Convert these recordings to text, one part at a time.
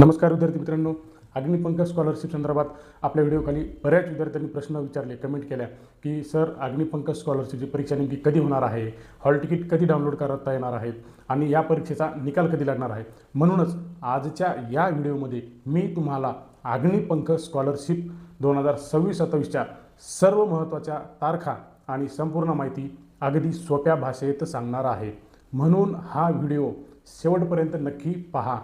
नमस्कार विद्यार्थी मित्रांनो, अग्निपंख स्कॉलरशिप संदर्भात आपल्या व्हिडिओखाली बऱ्याच विद्यार्थ्यांनी प्रश्न विचारले, कमेंट केल्या की सर अग्निपंख स्कॉलरशिपची परीक्षा नेमकी कधी होणार आहे, हॉल तिकीट कधी डाउनलोड करता येणार आहेत आणि या परीक्षेचा निकाल कधी लागणार आहे। म्हणूनच आजच्या या व्हिडिओमध्ये मी तुम्हाला अग्निपंख स्कॉलरशिप 2026-27च्या सर्व महत्त्वाच्या तारखा आणि संपूर्ण माहिती अगदी सोप्या भाषेत सांगणार आहे। म्हणून हा व्हिडिओ शेवटपर्यंत नक्की पहा।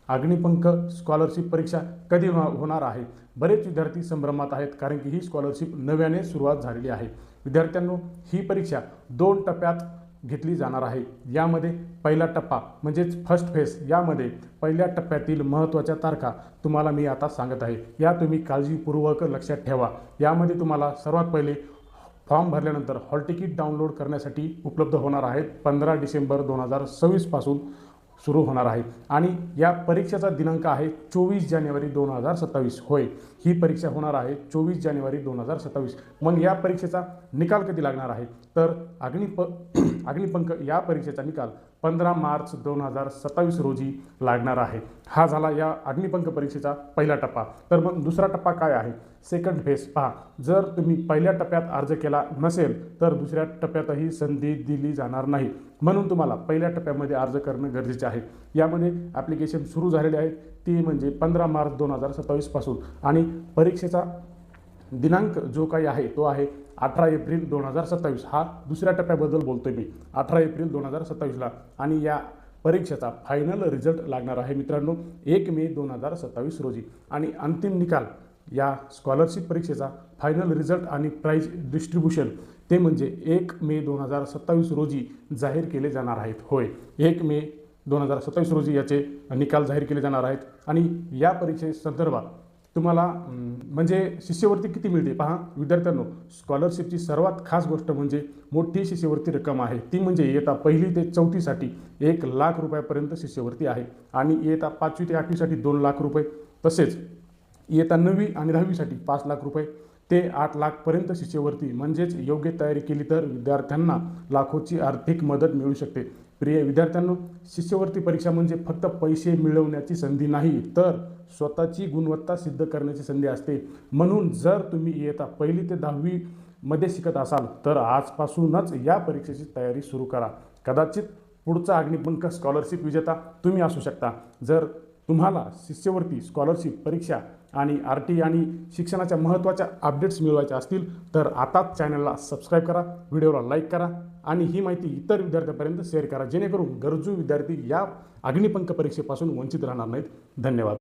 अग्निपंख स्कॉलरशिप परीक्षा कधी होणार आहे। बरेच विद्यार्थी संभ्रमात आहेत, कारण की ही स्कॉलरशिप नव्याने सुरुवात झालेली आहे। विद्यार्थ्यांनो, ही परीक्षा 2 टप्प्यात घेतली जाणार आहे। यामध्ये पहिला टप्पा म्हणजेच फर्स्ट फेज, यामध्ये पहिल्या टप्प्यातील महत्त्वाच्या तारखा तुम्हाला मी आता सांगत आहे। या तुम्ही काळजीपूर्वक लक्षात ठेवा। यामध्ये तुम्हाला सर्वात पहिले फॉर्म भरल्यानंतर हॉल तिकीट डाउनलोड करण्यासाठी उपलब्ध होणार आहेत। 15 डिसेंबर 2026 पासून सुरू होणार आहे आणि या परीक्षेचा दिनांक आहे 24 जानेवारी 2027। होय, ही परीक्षा होणार आहे 24 जानेवारी 2027। मग या परीक्षेचा निकाल कधी लागणार आहे, तर अग्निपंख या परीक्षेचा निकाल 15 मार्च 2027 रोजी लागणार आहे। हा झाला या अग्निपंख परीक्षेचा पहिला टप्पा। तर मग दुसरा टप्पा काय आहे, सेकंड फेज पहा। जर तुम्ही पहिल्या टप्प्यात अर्ज केला नसेल तर दुसऱ्या टप्प्यातही संधी दिली जाणार नाही। म्हणून तुम्हाला पहिल्या टप्प्यामध्ये अर्ज करणं गरजेचे आहे। यामध्ये ॲप्लिकेशन सुरू झालेले आहे, ती म्हणजे 15 मार्च 2027 पासून आणि परीक्षेचा दिनांक जो काही आहे तो आहे 18 एप्रिल 2027। हा दुसऱ्या टप्प्याबद्दल बोलतोय मी, 18 एप्रिल 2027ला। आणि या परीक्षेचा फायनल रिझल्ट लागणार आहे मित्रांनो 1 मे 2027 रोजी। आणि अंतिम निकाल या स्कॉलरशिप परीक्षेचा फायनल रिझल्ट आणि प्राइज डिस्ट्रीब्युशन ते म्हणजे 1 मे 2027 रोजी जाहीर केले जाणार आहेत। होय, 1 मे 2027 रोजी याचे निकाल जाहीर केले जाणार आहेत। आणि या परीक्षेसंदर्भात तुम्हाला म्हणजे शिष्यवृत्ती किती मिळते पहा विद्यार्थ्यांनो। स्कॉलरशिपची सर्वात खास गोष्ट म्हणजे मोठी शिष्यवृत्ती रक्कम आहे, ती म्हणजे इयत्ता 1ली ते 4थीसाठी 1 लाख रुपयापर्यंत शिष्यवृत्ती आहे आणि इयत्ता 5वी ते 8वीसाठी 2 लाख रुपये, तसेच इयत्ता 9वी आणि 10वीसाठी 5 लाख रुपये ते 8 लाखपर्यंत शिष्यवृत्ती। म्हणजेच योग्य तयारी केली तर विद्यार्थ्यांना लाखोची आर्थिक मदत मिळू शकते। प्रिय विद्यार्थ्यांनो, शिष्यवृत्ती परीक्षा म्हणजे फक्त पैसे मिळवण्याची संधी नाही, तर स्वतःची गुणवत्ता सिद्ध करण्याची संधी असते। म्हणून जर तुम्ही इयत्ता 1ली ते 10वी मध्ये शिकत असाल तर आजपासूनच या परीक्षेची तयारी सुरू करा। कदाचित पुढचा अग्निपंख स्कॉलरशिप विजेता तुम्ही असू शकता। जर तुम्हाला शिष्यवृत्ती, स्कॉलरशिप परीक्षा आणि RT आणि शिक्षणाच्या महत्त्वाच्या अपडेट्स मिळवायच्या असतील तर आताच चॅनलला सबस्क्राईब करा, व्हिडिओला लाईक करा आणि ही माहिती इतर विद्यार्थ्यांपर्यंत शेअर करा, जेणेकरून गरजू विद्यार्थी या अग्निपंख परीक्षेपासून वंचित राहणार नाहीत। धन्यवाद।